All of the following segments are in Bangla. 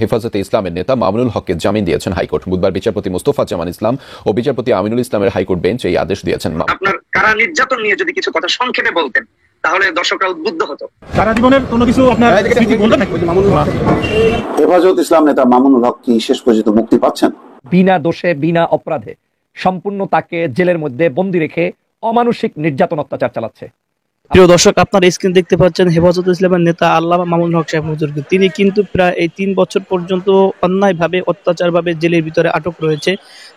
হেফাজতে ইসলামের নেতা মামুনুল হককে জামিন দিয়েছেন হাইকোর্ট। বুধবার বিচারপতি মোস্তফা জামান ইসলাম ও বিচারপতি আমিনুল ইসলামের হাইকোর্ট বেঞ্চ এই আদেশ দিয়েছেন। আপনার কারা নির্যাতন নিয়ে যদি কিছু কথা সংক্ষেপে বলতেন তাহলে দর্শকরা উদ্বুদ্ধ হতো। সারা জীবনের কোনো কিছু আপনার স্মৃতি বলবেন? হেফাজত ইসলাম নেতা মামুনুল হক কি শেষ পর্যন্ত মুক্তি পাচ্ছেন? বিনা দোষে বিনা অপরাধে সম্পূর্ণ তাকে জেলের মধ্যে বন্দী রেখে অমানসিক নির্যাতন অত্যাচার চালাচ্ছে। প্রিয় দর্শক, আপনারা স্ক্রিন দেখতে পাচ্ছেন হেফাজত ইসলামের নেতা আল্লামা মামুনুল হক সাহেব হুজুরকে। তিনি কিন্তু প্রায় এই 3 বছর পর্যন্ত অন্যায়ভাবে অত্যাচারভাবে জেলের ভিতরে আটক রয়েছে।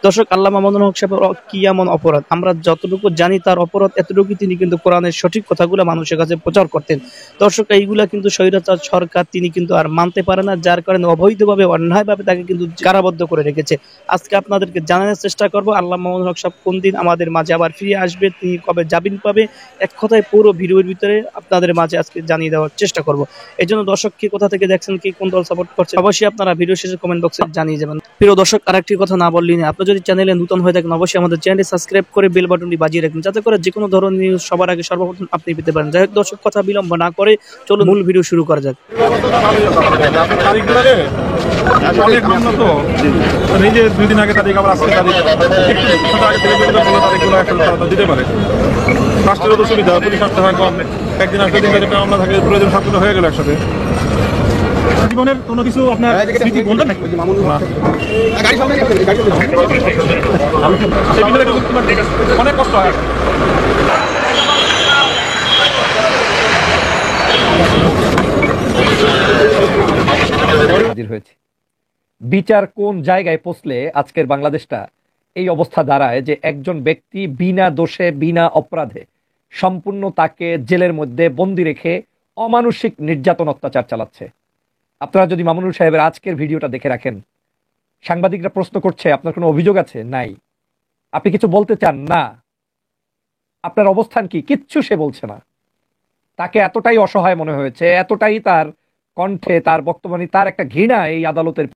দর্শক, আল্লামা মামুনুল হক সাহেবের কি এমন অপরাধ? আমরা যতটুকু জানি তার অপরাধ এতটুকু, তিনি কিন্তু কোরআনের সঠিক কথাগুলো মানুষের কাছে প্রচার করতেন। দর্শক, এইগুলা কিন্তু স্বৈরাচার সরকার তিনি কিন্তু আর মানতে পারে না, যার কারণে অবৈধভাবে অন্যায়ভাবে তাকে কিন্তু কারাবদ্ধ করে রেখেছে। আজকে আপনাদেরকে জানানোর চেষ্টা করবো আল্লামা মামুনুল হক সাহেব কোন দিন আমাদের মাঝে আবার ফিরে আসবে, তিনি কবে জামিন পাবে, এক কথায় পুরো ভিডিওর ভিতরে আপনাদের মাঝে আজকে জানিয়ে দেওয়ার চেষ্টা করব। এই জন্য দর্শক, কি কোথা থেকে দেখছেন, কি কোন দল সাপোর্ট করছে, অবশ্যই আপনারা ভিডিও শেষে কমেন্ট বক্সে জানিয়ে যাবেন। প্রিয় দর্শক, আরেকটি কথা না বললেই না, আপনি যদি চ্যানেলে নতুন হয়ে থাকেন অবশ্যই আমাদের চ্যানেলটি সাবস্ক্রাইব করে বেল বাটনটি বাজিয়ে রাখবেন, যাতে করে যে কোনো ধরনের নিউজ সবার আগে সর্বপ্রথম আপনি পেতে পারেন। যাই হোক দর্শক, কথা বিলম্ব না করে চলুন মূল ভিডিও শুরু করা যাক। নিজে 2 দিন আগে তারিখ, আবার আজকে তারিখ, দিতে পারে। রাষ্ট্রের তো সুবিধা, পুলিশ আসতে হয় কম, একদিন আসলে 3 তারিখে আমরা থাকি, প্রয়োজন সবগুলো হয়ে গেল একসাথে। জীবনের কোনো কিছু আপনার স্মৃতি বলবেন? অনেক কষ্ট হয়। বিচার কোন জায়গায় পৌঁছলে আজকের বাংলাদেশটা এই অবস্থা দাঁড়ায় যে একজন ব্যক্তি বিনা দোষে বিনা অপরাধে সম্পূর্ণ তাকে জেলের মধ্যে বন্দী রেখে অমানসিক নির্যাতন অত্যাচার চালাচ্ছে। আপনারা যদি মামুনুল সাহেবের আজকের ভিডিওটা দেখে রাখেন, সাংবাদিকরা প্রশ্ন করছে আপনার কোনো অভিযোগ আছে? নাই। আপনি কিছু বলতে চান? না। আপনার অবস্থান কি? কিচ্ছু সে বলছে না। তাকে এতটাই অসহায় মনে হয়েছে, এতটাই তার কণ্ঠে, তার বক্তব্যে তার একটা ঘৃণা এই আদালতের